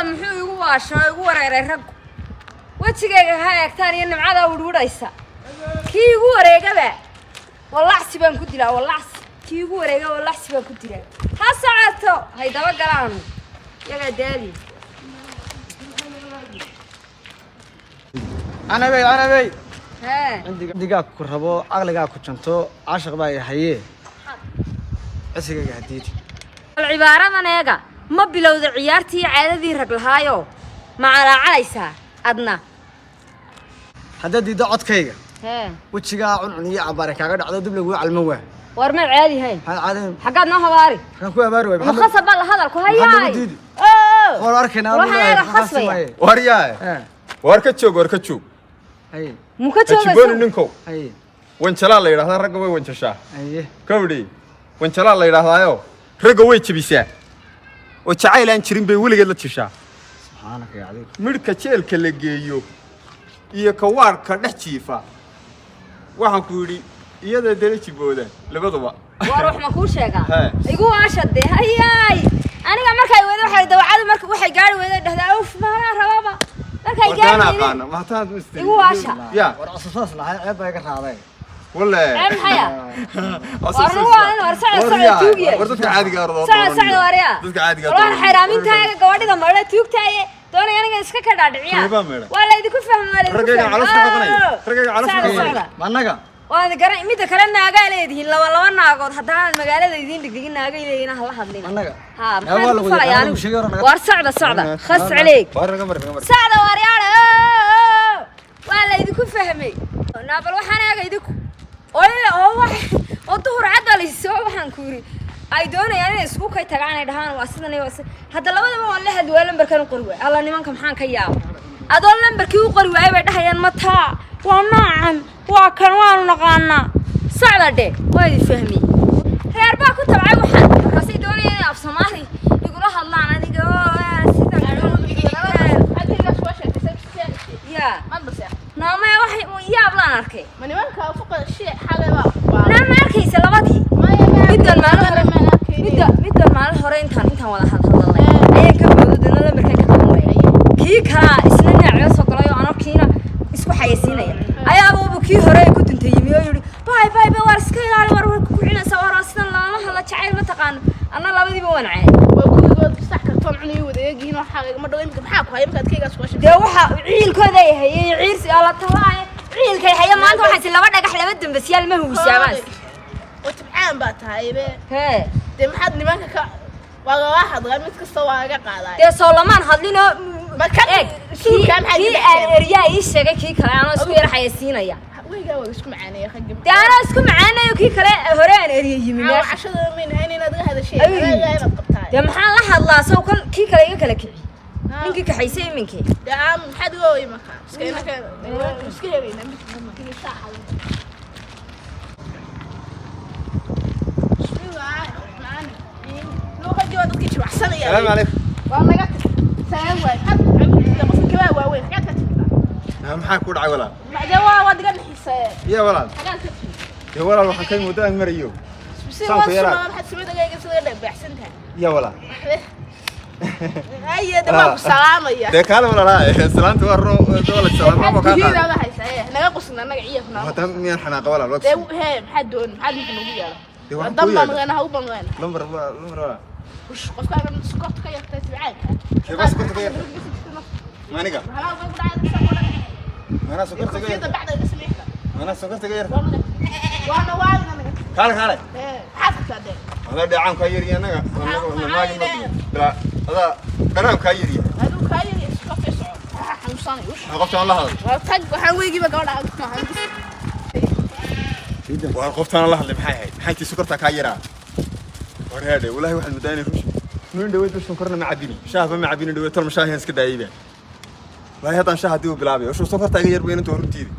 هذا محو يقواش يقور يرق وجهك هاي ثاني إن معاذ وروديسا كي يقور يقبع والله حسبان كدلا والله كي يقور يقبع والله حسبان كدلا هالساعة هيدا بقران يا قدالي أنا بي ها عندي كرهبو عقلي كنتو عاشق باي حيه عسيك هديتي العبارة أنا يجا ما بلود عيارتي عادي رجلهايو مع عليسا أدنى حددي ضعت كيجا ها وتشجع عني عبارك كذا عدد دبل على الموه ورمي عادي هاي عادي حقنا هواري كان كوي بارو مخصب بالله هذا الكوهاي محمد وراركنا وريا وركتشوق أي كتشبون ننكو أي وانشلا الله يرحمه رجوي وانششا أيه كودي وانشلا الله يرحمه يو رجوي تبيسه وتعايل أنشرين بيقول لك لا تششا سبحانك يا عليك مركتشيل كلجيو يكوار كنحتيفا waxaan ku yiri iyada dariici booda labadaba waruux ma ku sheegaa igu aashade hayay aniga markay wada waxay dawacad markay waxay gaari wada dhahdaa uf ma rababa markay gaari ma taan istii igu aasha ya war asaas la ay bay ka raaday wala am haya war sacad tuugiye war dadka caadiga ah sacad wariya dadka caadiga ah war xiraamintaayga gabadhida mara tuugtaaye doonay aniga iska ka dhaadhiciya wala idinku fahmay ragayga caloosha qabanay managa waan garan mid kale naaga leedihiin laba naagood haddaan magaalada idin dhigin naaga leeyina hal hadlin managa ha war socda khas عليك socda waryaal wala idinku fahmay naabal waxaan eega idinku oo duhur cadaliso waxaan ku yiri ay doonayaan inay isku kay tagaan ay dhahaan waa sidan iyo hadda labadaba waan la hadwaa lambarkan qori way alla nimanka maxaan ka yaabo adoo lambarkii u qori waay bay dhahayaan mata waa nacam waa kan waan naqaana sacdade way fahmi reer baa ku tabcay waxaan markaasay doonayaan af Soomaali igula hadlaan aniga sidan adiga soo sheegtay ya naama waxay yaab laan arkay ma nimanka fuqa shay xalaba naama arkaysa labadii midda maalin hore intaan wada hadalnay ayaan ka boodadana lambarkan ka qabanay kii kala isna nacyo soo galayo anoo kiina isku xayeysiinaya ayaaba kii hore ku duntay yimi oo yiri bye war iska ilaali war ku cinaysa war sidan lama hadla jacayl ma taqaan anna labadiiba wanacay waa kuligood sax kartoon cunay wadeegiin waxa ma dhaw imka maxaa ku hay imka adkayga soo shaqeeyay de waxa ciilkooda ay hayay ciirsi ala talaay ciilkay haya maanta waxa laba dhagax laba dambasyaal ma huusaabaan وتبعان باتهايبه هي دي محد نيمانكا ka waa waxa mid kasta waa laga qaaday de Soomaaliman hadlino marka suukan area ii sheegay kii kale aan isku yar xayeysiinaya wayga waa isku macaanay khagib de ana isku macaanay kii kale hore aan area yimi meesha cashada min hayn inaad ga hadashay anaga inaad qabtaa de maxaa la hadlaa soo kii kale iga kala kici ninkii ka xaysay iminkii de am maxad gooy marka iska helayna mid saaxad السلام عليكم. والله قلت سلام عليكم. قصدي كذا واوين حاجات كذا. أهم حاجة كود عولا. ما جوا ودي قال حساب. يا ولد. حاجات يا ولد روح كلمة ودان مريو. سام في يلا. حد سوي دقيقة سوي بحسنتها. يا ولد. هيا دماغ سلام يا. ده كلام ولا لا؟ سلام تورو دولة سلام ما كان. كذا لا حساب. نقصنا نقعيه هنا. هتم مين حنا قولا الوقت. ده هي حد دون حد يمكن يقول. ضم مغنى هو مغنى. لمبر ولا. وش قف كان سكوت كي تتبعك كيف سكوت كي ما نقع أنا سكوت كي بعد السميحة أنا سكوت كي وانا كال حاسك هذا هذا دعام كيري أنا ما جينا لا هذا دعام كيري هذا كيري سكوت يسوع حمصاني وش قفت الله هذا تق حنويجي بقول عن وقفت الله اللي بحياتي سكرتها كيرا ورهادي والله واحد مداني روش نون دويت بس نكرنا مع عبيني شاهد مع عبيني دويت المشاهين سكدايبه والله هذا شاهد ديو بلابي وشو سفرت غير بين انتو رنتيدي